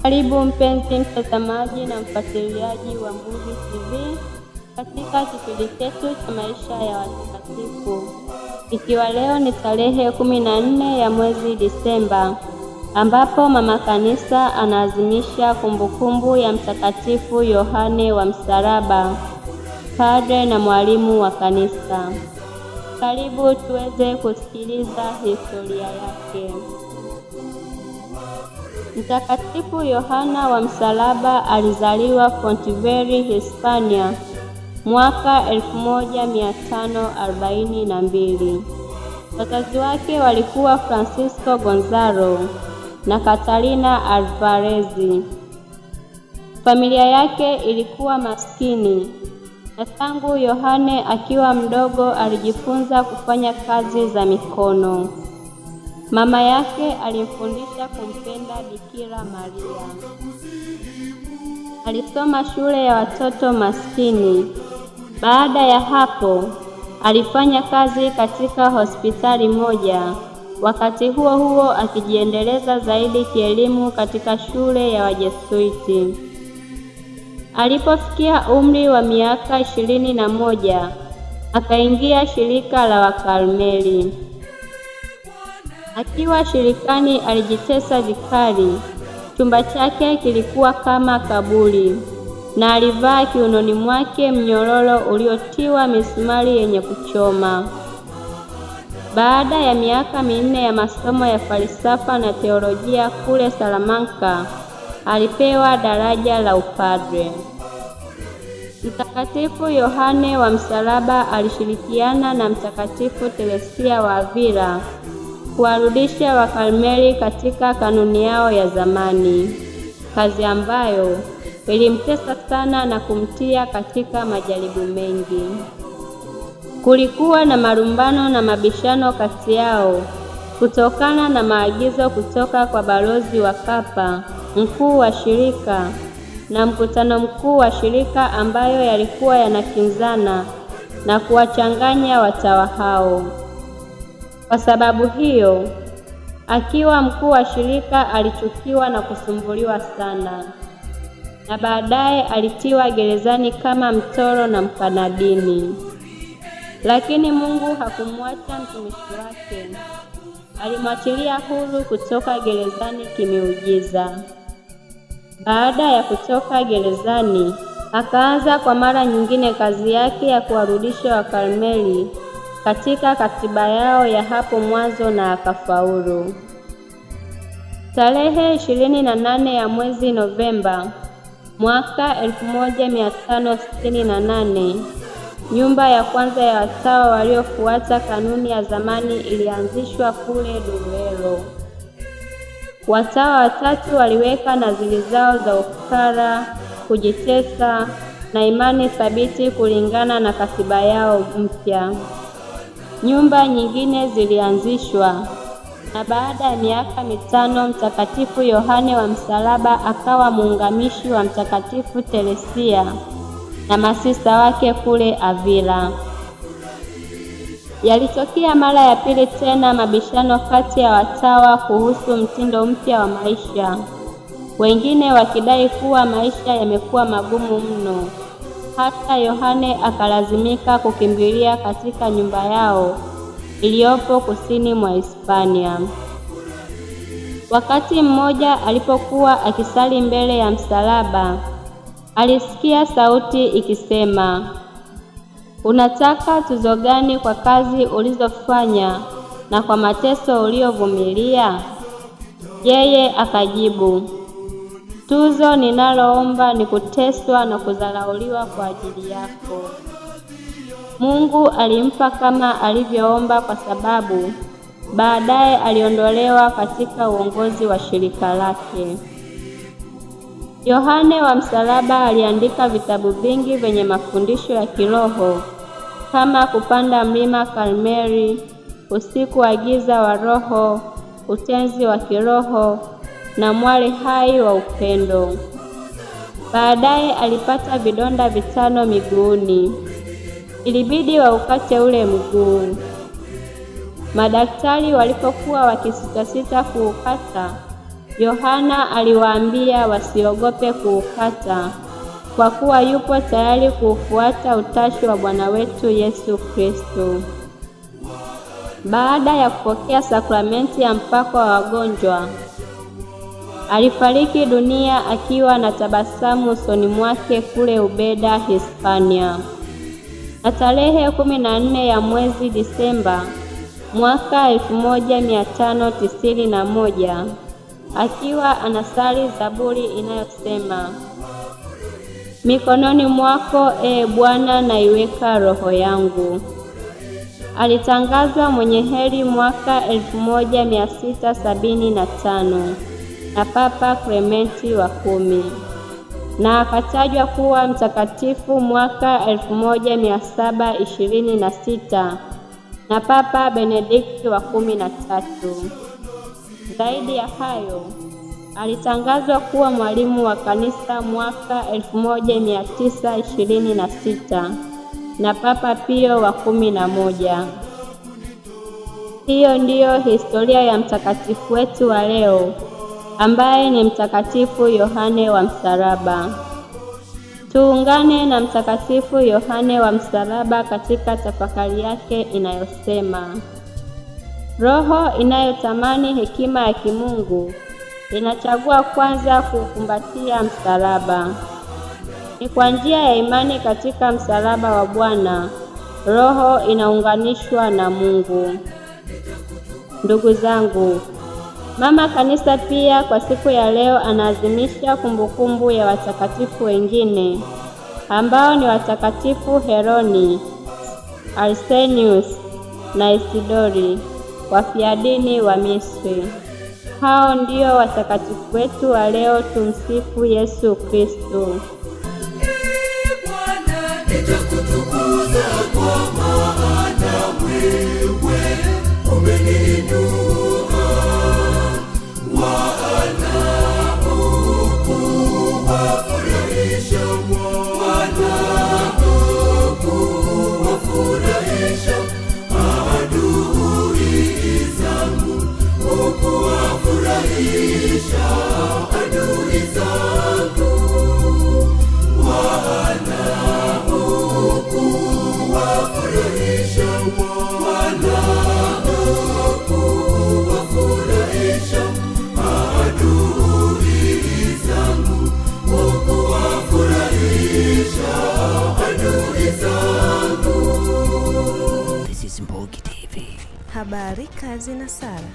Karibu mpenzi mtazamaji na mfuatiliaji wa Mbugi TV katika kipindi chetu cha maisha ya watakatifu, ikiwa leo ni tarehe 14 ya mwezi Disemba, ambapo mama kanisa anaadhimisha kumbukumbu ya Mtakatifu Yohane wa Msalaba, padre na mwalimu wa kanisa. Karibu tuweze kusikiliza historia yake. Mtakatifu Yohana wa Msalaba alizaliwa Fonteville, Hispania mwaka 1542. Wazazi wake walikuwa Francisco Gonzalo na Catalina Alvarez. Familia yake ilikuwa maskini na tangu Yohane akiwa mdogo alijifunza kufanya kazi za mikono. Mama yake alimfundisha kumpenda Bikira Maria. Alisoma shule ya watoto maskini. Baada ya hapo, alifanya kazi katika hospitali moja, wakati huo huo akijiendeleza zaidi kielimu katika shule ya Wajesuiti. Alipofikia umri wa miaka 21, akaingia shirika la Wakarmeli. Akiwa shirikani alijitesa vikali. Chumba chake kilikuwa kama kaburi na alivaa kiunoni mwake mnyororo uliotiwa misumari yenye kuchoma. Baada ya miaka 4 ya masomo ya falsafa na teolojia kule Salamanca, alipewa daraja la upadre. Mtakatifu Yohane wa Msalaba alishirikiana na Mtakatifu Teresia wa Avila kuwarudisha Wakarmeli katika kanuni yao ya zamani, kazi ambayo ilimtesa sana na kumtia katika majaribu mengi. Kulikuwa na malumbano na mabishano kati yao kutokana na maagizo kutoka kwa balozi wa Papa, mkuu wa shirika na mkutano mkuu wa shirika, ambayo yalikuwa yanakinzana na kuwachanganya watawa hao. Kwa sababu hiyo, akiwa mkuu wa shirika alichukiwa na kusumbuliwa sana, na baadaye alitiwa gerezani kama mtoro na mkanadini. Lakini Mungu hakumwacha mtumishi wake. Alimwachilia huru kutoka gerezani kimiujiza. Baada ya kutoka gerezani, akaanza kwa mara nyingine kazi yake ya kuwarudisha Wakarmeli katika katiba yao ya hapo mwanzo na akafaulu. Tarehe 28 ya mwezi Novemba mwaka 1568, nyumba ya kwanza ya watawa waliofuata kanuni ya zamani ilianzishwa kule Duero. Watawa 3 waliweka nadhiri zao za ufukara, kujitesa na imani thabiti kulingana na katiba yao mpya. Nyumba nyingine zilianzishwa, na baada ya miaka 5 Mtakatifu Yohane wa Msalaba akawa muungamishi wa Mtakatifu Teresia na masista wake kule Avila. Yalitokea mara ya pili tena mabishano kati ya watawa kuhusu mtindo mpya wa maisha, wengine wakidai kuwa maisha yamekuwa magumu mno, hata Yohane akalazimika kukimbilia katika nyumba yao iliyopo kusini mwa Hispania. Wakati mmoja alipokuwa akisali mbele ya msalaba, alisikia sauti ikisema, "Unataka tuzo gani kwa kazi ulizofanya na kwa mateso uliovumilia?" Yeye akajibu, "Tuzo ninaloomba ni kuteswa na kudharauliwa kwa ajili yako." Mungu alimpa kama alivyoomba, kwa sababu baadaye aliondolewa katika uongozi wa shirika lake. Yohane wa Msalaba aliandika vitabu vingi vyenye mafundisho ya kiroho kama Kupanda Mlima Karmeli, Usiku wa Giza wa Roho, Utenzi wa Kiroho na Mwali Hai wa Upendo. Baadaye alipata vidonda 5 miguuni. Ilibidi waukate ule mguu. Madaktari walipokuwa wakisitasita kuukata, Yohana aliwaambia wasiogope kuukata, kwa kuwa yupo tayari kuufuata utashi wa Bwana wetu Yesu Kristo. Baada ya kupokea sakramenti ya mpako wa wagonjwa, alifariki dunia akiwa na tabasamu usoni mwake kule Ubeda, Hispania. Na tarehe 14 ya mwezi Disemba mwaka 1591 akiwa anasali zaburi inayosema, mikononi mwako Ee Bwana naiweka roho yangu, alitangazwa mwenye heri mwaka 1675 na Papa Clementi wa 10, na akatajwa kuwa mtakatifu mwaka 1726 na Papa Benedikti wa 13. Zaidi ya hayo, alitangazwa kuwa mwalimu wa kanisa mwaka 1926 na Papa Pio wa 11. Hiyo ndiyo historia ya mtakatifu wetu wa leo, ambaye ni Mtakatifu Yohane wa Msalaba. Tuungane na Mtakatifu Yohane wa Msalaba katika tafakari yake inayosema, roho inayotamani hekima ya kimungu inachagua kwanza kukumbatia msalaba. Ni kwa njia ya imani katika msalaba wa Bwana roho inaunganishwa na Mungu. Ndugu zangu, Mama Kanisa pia kwa siku ya leo anaadhimisha kumbukumbu ya watakatifu wengine ambao ni watakatifu Heroni, Arsenius na Isidori, wafiadini wa Misri. Hao ndio watakatifu wetu wa leo. Tumsifu Yesu Kristo. Nitakutukuza kwa maana wewe umeniinua, wanaokuwafurahisha, wanaokuwafurahisha adui zangu, ukuwafurahisha adui zangu, wanaokuwafurahisha, wanaokuwafurahisha adui zangu, ukuwafurahisha adui zangu. This is Mbogi TV. Habari, kazi na sala.